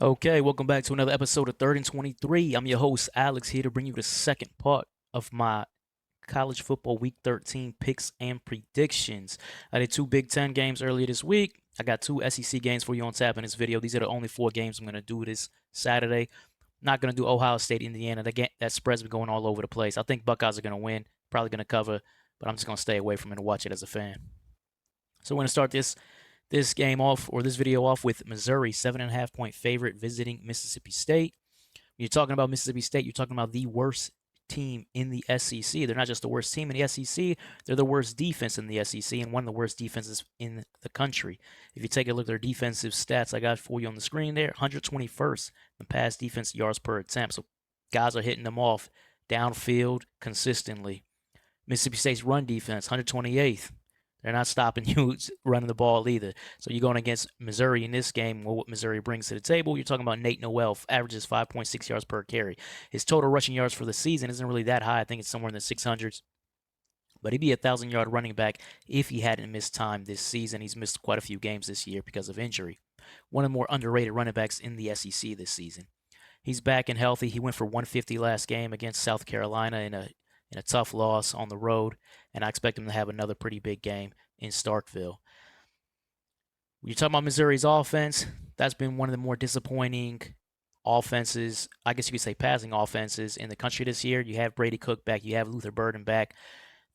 Okay, welcome back to another episode of Third and 23. I'm your host, Alex, here to bring you the second part of my college football week 13 picks and predictions. I did two Big Ten games earlier this week. I got two SEC games for you on tap in this video. These are the only four games I'm going to do this Saturday. Not going to do Ohio State, Indiana. That spread's been going all over the place. I think Buckeyes are going to win, probably going to cover, but I'm just going to stay away from it and watch it as a fan. So we're going to start this game off, or this video off, with Missouri, 7.5-point favorite visiting Mississippi State. When you're talking about Mississippi State, you're talking about the worst team in the SEC. They're not just the worst team in the SEC, they're the worst defense in the SEC and one of the worst defenses in the country. If you take a look at their defensive stats, I got for you on the screen there, 121st in pass defense yards per attempt. So guys are hitting them off downfield consistently. Mississippi State's run defense, 128th. They're not stopping you running the ball either. So you're going against Missouri in this game. Well, what Missouri brings to the table, you're talking about Nate Noel, averages 5.6 yards per carry. His total rushing yards for the season isn't really that high. I think it's somewhere in the 600s. But he'd be a 1,000-yard running back if he hadn't missed time this season. He's missed quite a few games this year because of injury. One of the more underrated running backs in the SEC this season. He's back and healthy. He went for 150 last game against South Carolina in a tough loss on the road, and I expect him to have another pretty big game in Starkville. When you're talking about Missouri's offense, that's been one of the more disappointing offenses, I guess you could say passing offenses in the country this year. You have Brady Cook back, you have Luther Burden back,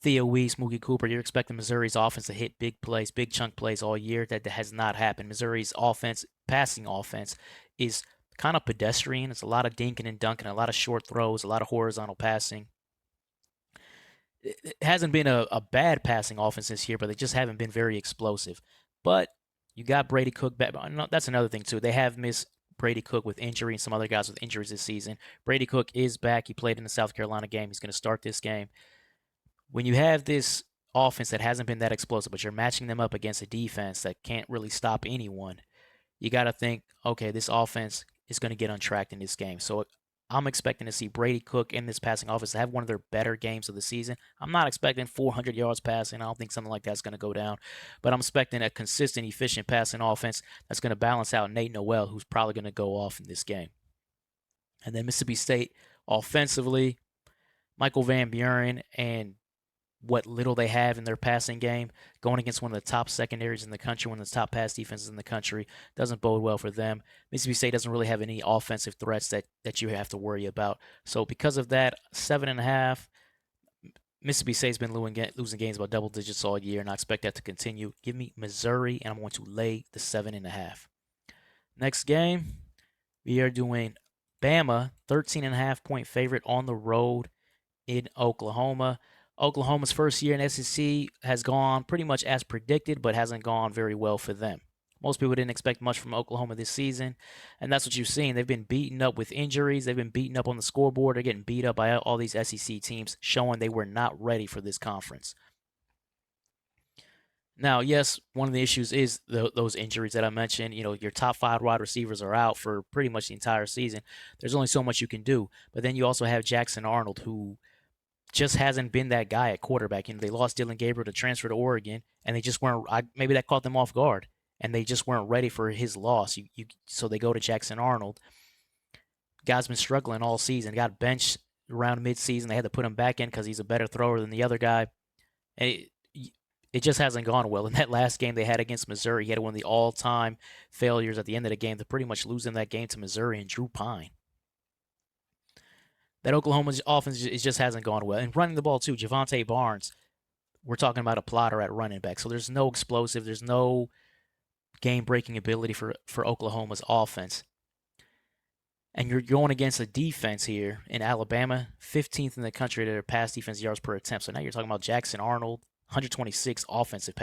Theo Wease, Mookie Cooper. You're expecting Missouri's offense to hit big plays, big chunk plays all year. That has not happened. Missouri's offense, passing offense, is kind of pedestrian. It's a lot of dinking and dunking, a lot of short throws, a lot of horizontal passing. It hasn't been a bad passing offense this year, but they just haven't been very explosive. But you got Brady Cook back. That's another thing, too. They have missed Brady Cook with injury and some other guys with injuries this season. Brady Cook is back. He played in the South Carolina game. He's going to start this game. When you have this offense that hasn't been that explosive, but you're matching them up against a defense that can't really stop anyone, you got to think, okay, this offense is going to get untracked in this game. So I'm expecting to see Brady Cook in this passing offense have one of their better games of the season. I'm not expecting 400 yards passing. I don't think something like that's going to go down. But I'm expecting a consistent, efficient passing offense that's going to balance out Nate Noel, who's probably going to go off in this game. And then Mississippi State offensively, Michael Van Buren and what little they have in their passing game, going against one of the top secondaries in the country, one of the top pass defenses in the country, doesn't bode well for them. Mississippi State doesn't really have any offensive threats that you have to worry about. So because of that, 7.5, Mississippi State's been losing games by double digits all year, and I expect that to continue. Give me Missouri, and I'm going to lay the 7.5. Next game, we are doing Bama, 13.5-point favorite on the road in Oklahoma. Oklahoma's first year in SEC has gone pretty much as predicted, but hasn't gone very well for them. Most people didn't expect much from Oklahoma this season, and that's what you've seen. They've been beaten up with injuries. They've been beaten up on the scoreboard. They're getting beat up by all these SEC teams, showing they were not ready for this conference. Now, yes, one of the issues is those injuries that I mentioned. You know, your top 5 wide receivers are out for pretty much the entire season. There's only so much you can do. But then you also have Jackson Arnold, who just hasn't been that guy at quarterback. You know, they lost Dillon Gabriel to transfer to Oregon, and they just weren't. Maybe that caught them off guard, and they just weren't ready for his loss. So they go to Jackson Arnold. Guy's been struggling all season. Got benched around midseason. They had to put him back in because he's a better thrower than the other guy. And it just hasn't gone well. In that last game they had against Missouri, he had one of the all-time failures at the end of the game to pretty much losing that game to Missouri and Drew Pine. That Oklahoma's offense just hasn't gone well. And running the ball, too, Javante Barnes, we're talking about a plotter at running back. So there's no explosive. There's no game-breaking ability for Oklahoma's offense. And you're going against a defense here in Alabama, 15th in the country to their pass defense yards per attempt. So now you're talking about Jackson Arnold, 126 offensive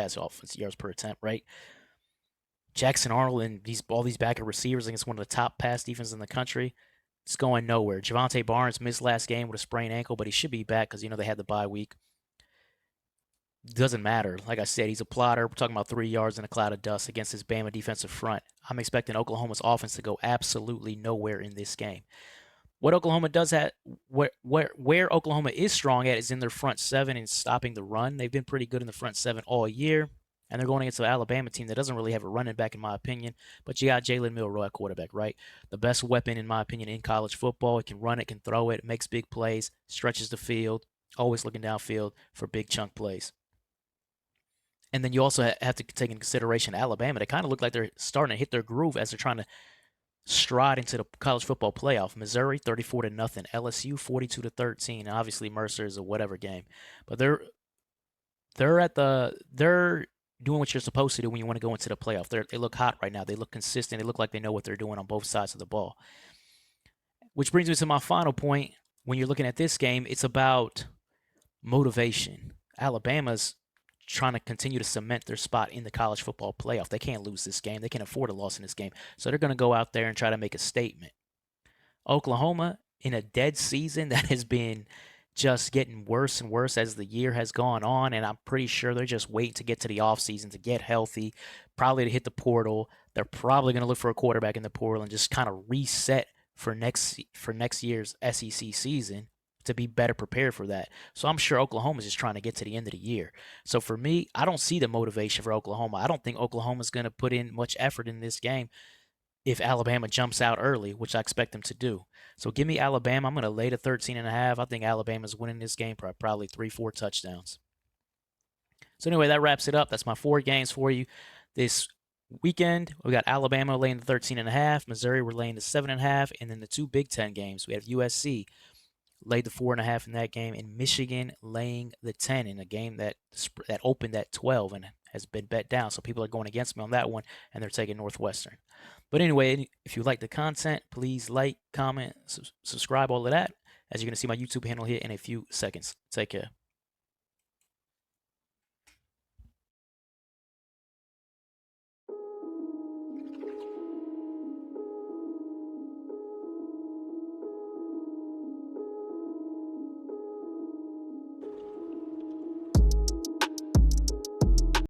yards per attempt, right? Jackson Arnold and all these backup receivers against one of the top pass defenses in the country. It's going nowhere. Javante Barnes missed last game with a sprained ankle, but he should be back because, they had the bye week. Doesn't matter. Like I said, he's a plotter. We're talking about 3 yards in a cloud of dust against his Bama defensive front. I'm expecting Oklahoma's offense to go absolutely nowhere in this game. What Oklahoma does have, where Oklahoma is strong at is in their front seven and stopping the run. They've been pretty good in the front seven all year. And they're going against an Alabama team that doesn't really have a running back, in my opinion. But you got Jalen Milroe at quarterback, right? The best weapon, in my opinion, in college football. It can run it, can throw it, makes big plays, stretches the field, always looking downfield for big chunk plays. And then you also have to take into consideration Alabama. They kind of look like they're starting to hit their groove as they're trying to stride into the college football playoff. Missouri 34 to nothing, LSU 42 to 13. And obviously Mercer is a whatever game, but they're doing what you're supposed to do when you want to go into the playoff. They look hot right now. They look consistent. They look like they know what they're doing on both sides of the ball. Which brings me to my final point. When you're looking at this game, it's about motivation. Alabama's trying to continue to cement their spot in the college football playoff. They can't lose this game. They can't afford a loss in this game. So they're going to go out there and try to make a statement. Oklahoma, in a dead season that has been just getting worse and worse as the year has gone on, and I'm pretty sure they're just waiting to get to the offseason to get healthy, probably to hit the portal. They're probably going to look for a quarterback in the portal and just kind of reset for next year's SEC season to be better prepared for that. So I'm sure Oklahoma's just trying to get to the end of the year. So for me, I don't see the motivation for Oklahoma. I don't think Oklahoma's going to put in much effort in this game if Alabama jumps out early, which I expect them to do. So give me Alabama. I'm going to lay to 13.5. I think Alabama's winning this game by probably 3-4 touchdowns. So anyway, that wraps it up. That's my 4 games for you this weekend. We got Alabama laying the 13.5, Missouri we're laying the 7.5, and then the 2 Big Ten games. We have USC laid the 4.5 in that game, and Michigan laying the 10 in a game that opened at 12 and has been bet down. So people are going against me on that one, and they're taking Northwestern. But anyway, if you like the content, please like, comment, subscribe, all of that, as you're going to see my YouTube handle here in a few seconds. Take care.